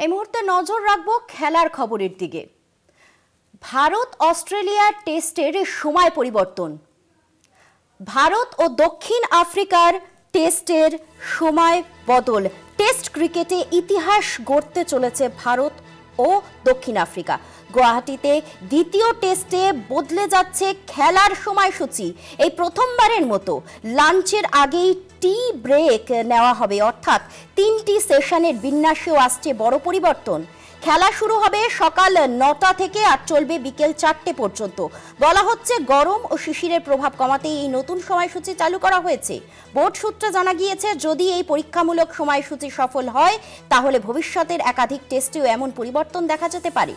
এই মুহূর্তে নজর রাখবো খেলার খবরের দিকে। ভারত অস্ট্রেলিয়ার টেস্টের সময় পরিবর্তন। ভারত ও দক্ষিণ আফ্রিকার টেস্টের সময় বদল। টেস্ট ক্রিকেটে ইতিহাস গড়তে চলেছে ভারত ও দক্ষিণ আফ্রিকা। গুয়াহাটিতে দ্বিতীয় টেস্টে বদলে যাচ্ছে খেলার সময়সূচি। এই প্রথমবারের মতো লাঞ্চের আগেই টি ব্রেক নেওয়া হবে, অর্থাৎ 3টি সেশনের বিন্যাসেও আসছে বড় পরিবর্তন। খেলা শুরু হবে সকাল 9টা থেকে আর চলবে বিকেল 4টে পর্যন্ত। বলা হচ্ছে গরম ও শিশিরের প্রভাব কমাতে এই নতুন সময়সূচি চালু করা হয়েছে। বোর্ড সূত্রে জানা গিয়েছে, যদি এই পরীক্ষামূলক সময়সূচি সফল হয় তাহলে ভবিষ্যতের একাধিক টেস্টেও এমন পরিবর্তন দেখা যেতে পারে।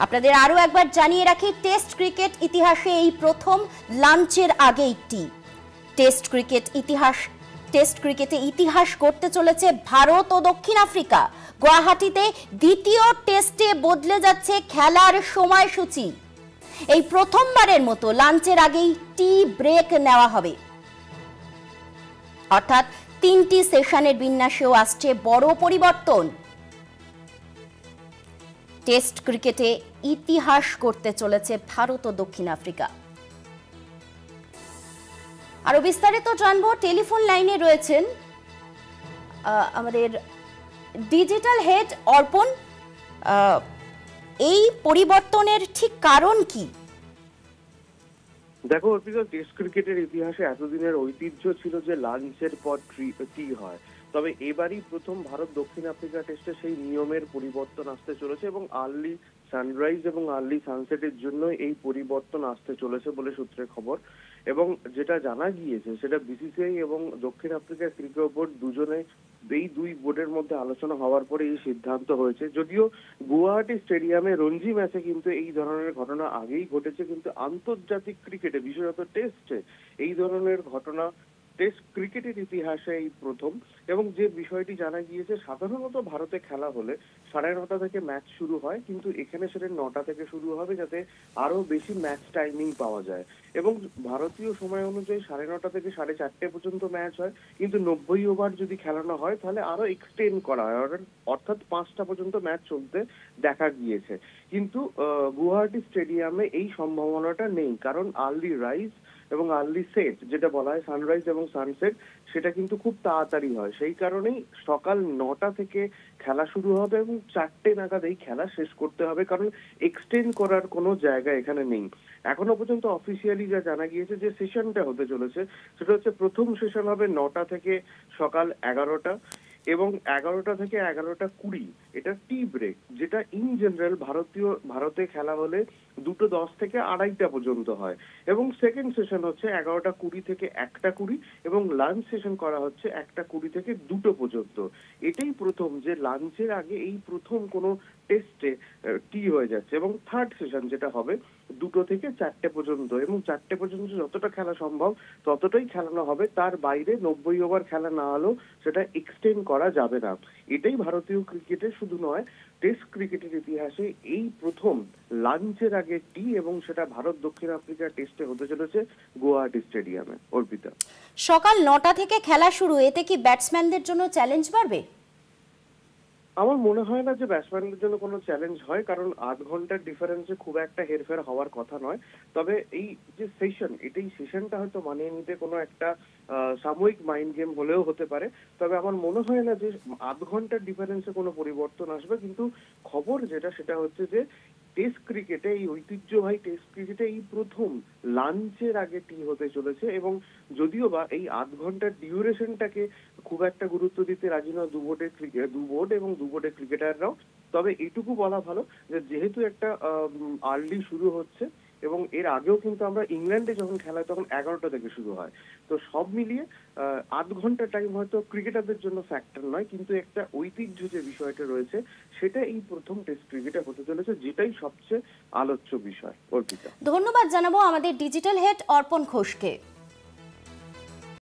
আপনাদের আরও একবার জানিয়ে রাখি, টেস্ট ক্রিকেট ইতিহাসে এই প্রথম লাঞ্চের আগেই টি। টেস্ট ক্রিকেটে ইতিহাস করতে চলেছে ভারত ও দক্ষিণ আফ্রিকা। গুয়াহাটিতে দ্বিতীয় টেস্টে বদলে যাচ্ছে খেলার সময়সূচি। এই প্রথমবারের মতো লাঞ্চের আগেই টি ব্রেক নেওয়া হবে, অর্থাৎ 3টি সেশনের বিন্যাসেও আসছে বড় পরিবর্তন। টেস্ট ক্রিকেটে ইতিহাস করতে চলেছে ভারত ও দক্ষিণ আফ্রিকা। আরো বিস্তারিত জানবো, টেলিফোন লাইনে রয়েছেন আমাদের ডিজিটাল হেড অর্পণ। এই পরিবর্তনের ঠিক কারণ কি? দেখো অর্পিতা, টেস্ট ক্রিকেটের ইতিহাসে এতদিনের ঐতিহ্য ছিল যে লাঞ্চের পর টি হয়, তবে এবারই প্রথম ভারত দক্ষিণ আফ্রিকা টেস্টে সেই নিয়মের পরিবর্তন আসতে চলেছে এবং আর্লি সানরাইজ এবং আর্লি সানসেটের জন্য এই পরিবর্তন আসতে চলেছে বলে সূত্রের খবর। এবং যেটা জানা গিয়েছে সেটা বিসিসিআই এবং দক্ষিণ আফ্রিকার ক্রিকেট বোর্ড দুজনে এই দুই বোর্ডের মধ্যে আলোচনা হওয়ার পরে এই সিদ্ধান্ত হয়েছে। যদিও গুয়াহাটি স্টেডিয়ামে রঞ্জি ম্যাচে কিন্তু এই ধরনের ঘটনা আগেই ঘটেছে, কিন্তু আন্তর্জাতিক ক্রিকেটে বিশেষত টেস্টে এই ধরনের ঘটনা টেস্ট ক্রিকেটের ইতিহাসে এই প্রথম। এবং যে বিষয়টি জানা গিয়েছে, সাধারণত ভারতে খেলা হলে 9:30 থেকে ম্যাচ শুরু হয়, কিন্তু এখানে সেটা 9টা থেকে শুরু হবে যাতে আরো বেশি ম্যাচ টাইমিং পাওয়া যায়। এবং ভারতীয় সময় অনুযায়ী 9:30 থেকে 4:30 পর্যন্ত ম্যাচ হয়, কিন্তু 90 ওভার যদি খেলানো হয় তাহলে আরো এক্সটেন্ড করা হয়, অর্থাৎ 5টা পর্যন্ত ম্যাচ চলতে দেখা গিয়েছে। কিন্তু গুয়াহাটি স্টেডিয়ামে এই সম্ভাবনাটা নেই, কারণ আর্লি রাইজ এবং আর্লি সেট যেটা বলা হয় সানরাইজ এবং সানসেট, সেটা কিন্তু খুব তাড়াতাড়ি হয়। সেই কারণেই সকাল 9টা থেকে খেলা শুরু হবে এবং 4টে নাগাদ এই খেলা শেষ করতে হবে, কারণ এক্সটেন্ড করার কোনো জায়গা এখানে নেই। এখনো পর্যন্ত অফিসিয়ালি যা জানা গিয়েছে যে সেশনটা হতে চলেছে সেটা হচ্ছে, প্রথম সেশন হবে 9টা থেকে সকাল 11টা এবং 11টা থেকে 11:20 এটা টি ব্রেক, যেটা ইন জেনারেল ভারতে খেলা হলে 2:10 থেকে 2:30 পর্যন্ত হয়। এবং সেকেন্ড সেশন হচ্ছে 11:20 থেকে 1:20 এবং লাঞ্চ সেশন করা হচ্ছে 1:20 থেকে 2টো পর্যন্ত। এটাই প্রথম যে লাঞ্চের আগে এই প্রথম কোনো টেস্টে টি হয়ে যাচ্ছে। এবং থার্ড সেশন যেটা হবে 2টো থেকে 4টে পর্যন্ত, এবং 4টে পর্যন্ত যতটা খেলা সম্ভব ততটাই খেলানো হবে, তার বাইরে 90 ওভার খেলা না হলেও সেটা এক্সটেন্ড করা যাবে না। এটাই ভারতীয় ক্রিকেটে শুধু নয়, টেস্ট ক্রিকেটের ইতিহাসে এই প্রথম লাঞ্চের আগে টি, এবং সেটা ভারত দক্ষিণ আফ্রিকা টেস্টে হতে চলেছে গুয়াহাটি স্টেডিয়ামে। অর্পিতা, সকাল 9টা থেকে খেলা শুরু, এতে কি ব্যাটসম্যানদের জন্য চ্যালেঞ্জ বাড়বে? আমার মনে হয় না যে ব্যাটসম্যানদের জন্য কোনো চ্যালেঞ্জ হয়, কারণ 8 ঘন্টার ডিফারেন্সে খুব একটা হেরফের হওয়ার কথা নয়। তবে এই যে সেশন, এই সেশনটা হয়তো মানিয়ে নিতে কোনো একটা সাময়িক মাইন্ড গেম হলেও হতে পারে। তবে আমার মনে হয় না যে 8 ঘন্টার ডিফারেন্সে কোনো পরিবর্তন আসবে। কিন্তু খবর যেটা সেটা হচ্ছে যে টেস্ট ক্রিকেটে, এই ঐতিহ্যবাহী টেস্ট ক্রিকেটে এই প্রথম লাঞ্চের আগে টি হতে চলেছে। এবং যদিও বা এই 8 ঘন্টার ডিউরেশনটাকে খুব একটা গুরুত্ব দিতে রাজি নয় দু বোর্ড এবং দু বোর্ডের ক্রিকেটাররাও। তবে এইটুকু বলা ভালো যে যেহেতু একটা আর্লি শুরু হচ্ছে, এবং এর আগেও কিন্তু আমরা ইংল্যান্ডে যখন খেলা হয় তখন 11টা থেকে শুরু হয়, তো সব মিলিয়ে 8 ঘন্টা টাইম হয়তো ক্রিকেটারদের জন্য ফ্যাক্টর নয়, কিন্তু একটা ঐতিহ্য যে বিষয়টা রয়েছে সেটা এই প্রথম টেস্ট ক্রিকেটে হতে চলেছে, যেটাই সবচেয়ে আলোচ্য বিষয়। অর্পিতা, ধন্যবাদ জানাবো আমাদের ডিজিটাল হেড অর্পণ ঘোষকে।